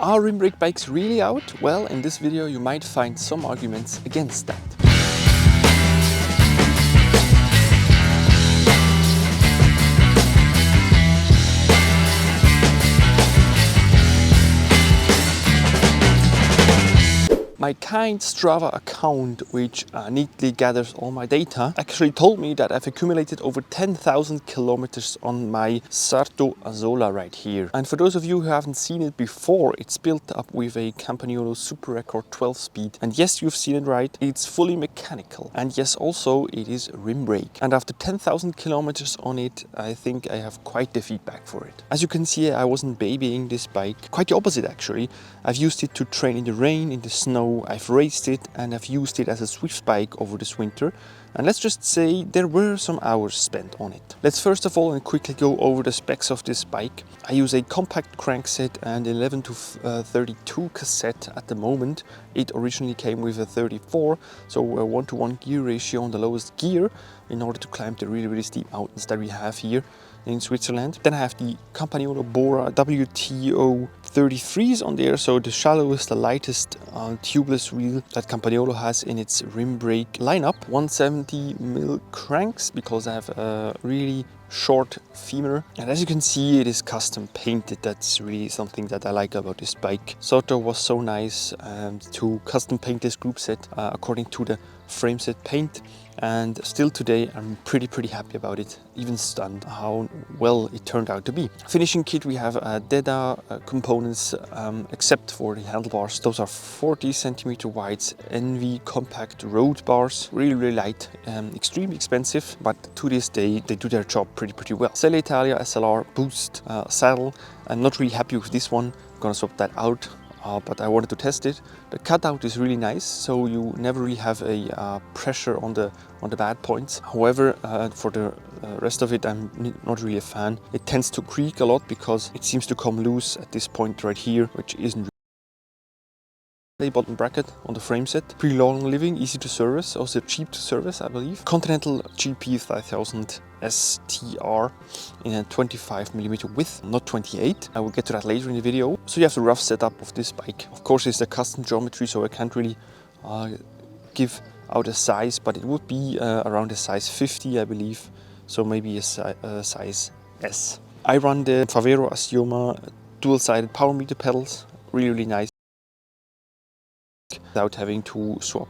Are rim brake bikes really out? Well, in this video you might find some arguments against that. My kind Strava account, which neatly gathers all my data, actually told me that I've accumulated over 10,000 kilometers on my Sarto Asola right here. And for those of you who haven't seen it before, it's built up with a Campagnolo Super Record 12 speed. And yes, you've seen it right, it's fully mechanical. And yes, also it is rim brake. And after 10,000 kilometers on it, I think I have quite the feedback for it. As you can see, I wasn't babying this bike. Quite the opposite actually. I've used it to train in the rain, in the snow. I've raced it and I've used it as a Swift bike over this winter, and let's just say there were some hours spent on it. Let's first of all and quickly go over the specs of this bike. I use a compact crankset and 11 to 32 cassette at the moment. It originally came with a 34, so a 1-to-1 gear ratio on the lowest gear in order to climb the really steep mountains that we have here in Switzerland. Then I have the Campagnolo Bora WTO 33s on there, so the shallowest, the lightest tubeless wheel that Campagnolo has in its rim brake lineup. 170mm cranks because I have a really short femur, and as you can see, it is custom painted. That's really something that I like about this bike. Sarto was so nice to custom paint this group set according to the frame set paint, and still today I'm pretty happy about it, even stunned how well it turned out to be. Finishing kit, we have Deda components except for the handlebars. Those are 40 centimeter wide NV compact road bars, really light, extremely expensive, but to this day they do their job pretty well. Selle Italia SLR boost saddle. I'm not really happy with this one. I'm gonna swap that out. But I wanted to test it. The cutout is really nice, so you never really have a pressure on the bad points. However, for the rest of it, I'm not really a fan. It tends to creak a lot because it seems to come loose at this point right here, which isn't a bottom bracket on the frame set. Pretty long living, easy to service, also cheap to service, I believe. Continental GP 5000 STR in a 25mm width, not 28. I will get to that later in the video. So you have the rough setup of this bike. Of course, it's a custom geometry, so I can't really give out a size, but it would be around a size 50, I believe. So maybe a size S. I run the Favero Asioma dual-sided power meter pedals, really nice, without having to swap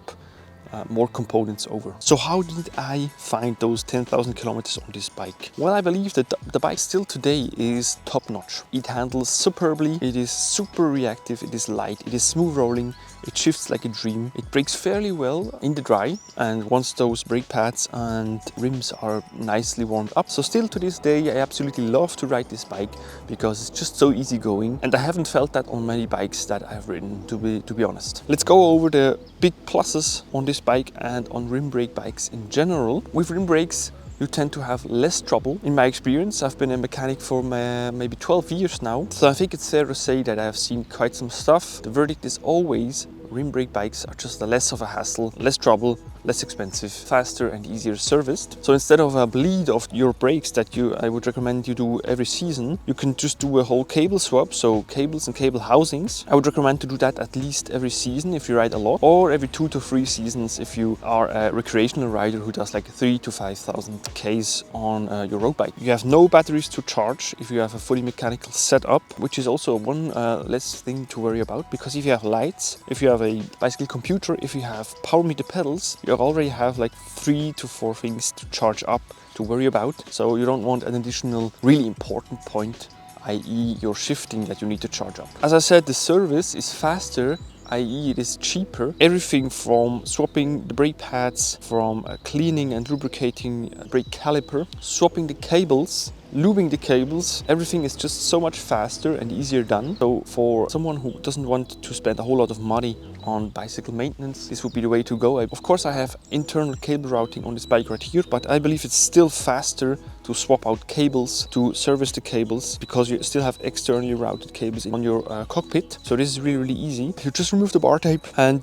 more components over. So how did I find those 10,000 kilometers on this bike? Well, I believe that the bike still today is top notch. It handles superbly, it is super reactive, it is light, it is smooth rolling, it shifts like a dream, it brakes fairly well in the dry, and once those brake pads and rims are nicely warmed up. So still to this day, I absolutely love to ride this bike because it's just so easy going, and I haven't felt that on many bikes that I've ridden, to be honest. Let's go over the big pluses on this bike and on rim brake bikes in general. With rim brakes, you tend to have less trouble. In my experience, I've been a mechanic for maybe 12 years now, so I think it's fair to say that I've seen quite some stuff. The verdict is always rim brake bikes are just less of a hassle, less trouble, less expensive, faster and easier serviced. So instead of a bleed of your brakes that I would recommend you do every season, you can just do a whole cable swap, so cables and cable housings. I would recommend to do that at least every season if you ride a lot, or every 2 to 3 seasons if you are a recreational rider who does like 3,000 to 5,000 Ks on your road bike. You have no batteries to charge if you have a fully mechanical setup, which is also one less thing to worry about, because if you have lights, if you have a bicycle computer, if you have power meter pedals, you already have like 3 to 4 things to charge up to worry about. So you don't want an additional really important point, i.e. your shifting, that you need to charge up. As I said, the service is faster, i.e. it is cheaper. Everything from swapping the brake pads, from cleaning and lubricating brake caliper, swapping the cables, lubing the cables, everything is just so much faster and easier done. So for someone who doesn't want to spend a whole lot of money on bicycle maintenance, this would be the way to go. Of course, I have internal cable routing on this bike right here, but I believe it's still faster to to swap out cables, to service the cables, because you still have externally routed cables on your cockpit. So this is really, really easy. You just remove the bar tape and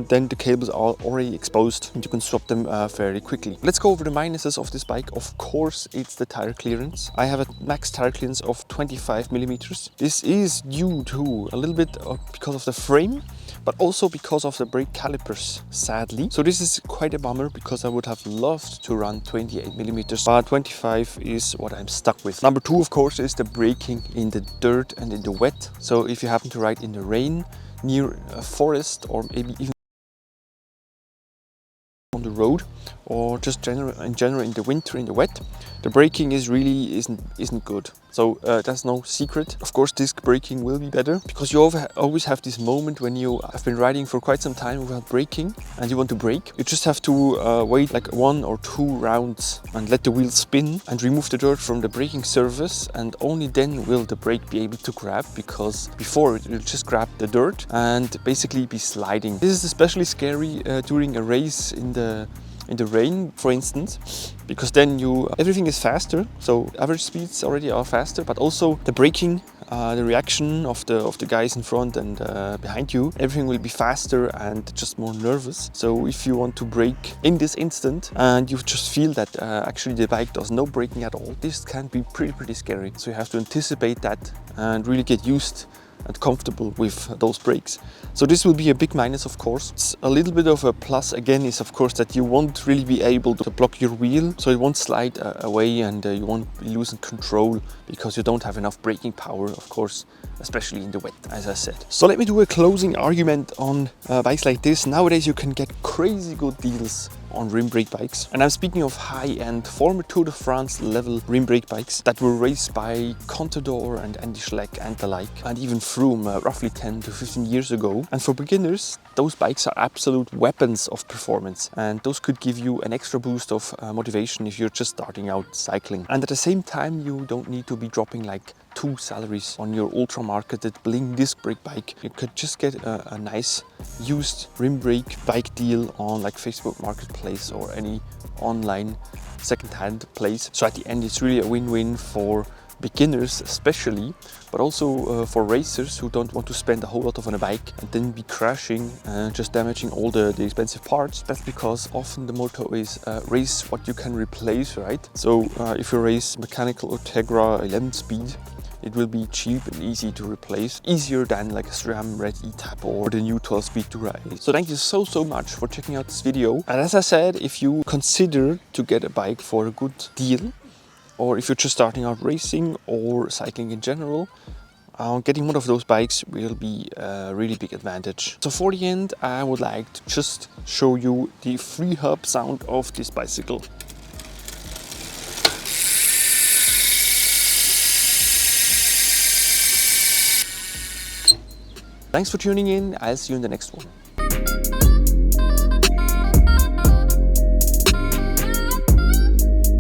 then the cables are already exposed and you can swap them fairly quickly. Let's go over the minuses of this bike. Of course, it's the tire clearance. I have a max tire clearance of 25 millimeters. This is due to a little bit because of the frame, but also because of the brake calipers, sadly. So this is quite a bummer because I would have loved to run 28 millimeters, but 25 is what I'm stuck with. Number two, of course, is the braking in the dirt and in the wet. So if you happen to ride in the rain, near a forest, or maybe even on the road, or just in general in the winter in the wet, the braking isn't good. So that's no secret. Of course, disc braking will be better because you always have this moment when you have been riding for quite some time without braking and you want to brake. You just have to wait like 1 or 2 rounds and let the wheel spin and remove the dirt from the braking surface, and only then will the brake be able to grab, because before it will just grab the dirt and basically be sliding. This is especially scary during a race in the rain, for instance, because then everything is faster. So average speeds already are faster, but also the braking, the reaction of the guys in front and behind you, everything will be faster and just more nervous. So if you want to brake in this instant and you just feel that actually the bike does no braking at all, this can be pretty scary. So you have to anticipate that and really get used and comfortable with those brakes. So this will be a big minus, of course. It's a little bit of a plus again is, of course, that you won't really be able to block your wheel, so it won't slide away and you won't be losing control because you don't have enough braking power, of course, especially in the wet, as I said. So let me do a closing argument on bikes like this. Nowadays you can get crazy good deals on rim brake bikes, and I'm speaking of high-end former Tour de France level rim brake bikes that were raced by Contador and Andy Schleck and the like, and even Froome roughly 10 to 15 years ago. And for beginners, those bikes are absolute weapons of performance, and those could give you an extra boost of motivation if you're just starting out cycling. And at the same time, you don't need to be dropping like 2 salaries on your ultra marketed bling disc brake bike. You could just get a nice used rim brake bike deal on like Facebook Marketplace or any online second-hand place. So at the end, it's really a win-win for beginners especially, but also for racers who don't want to spend a whole lot on a bike and then be crashing and just damaging all the expensive parts. That's because often the motto is race what you can replace, right? So if you race mechanical Ultegra 11 speed, it will be cheap and easy to replace, easier than like a SRAM Red E-Tap or the new 12-speed Dura-Ace. So thank you so much for checking out this video. And as I said, if you consider to get a bike for a good deal, or if you're just starting out racing or cycling in general, getting one of those bikes will be a really big advantage. So for the end, I would like to just show you the freehub sound of this bicycle. Thanks for tuning in. I'll see you in the next one.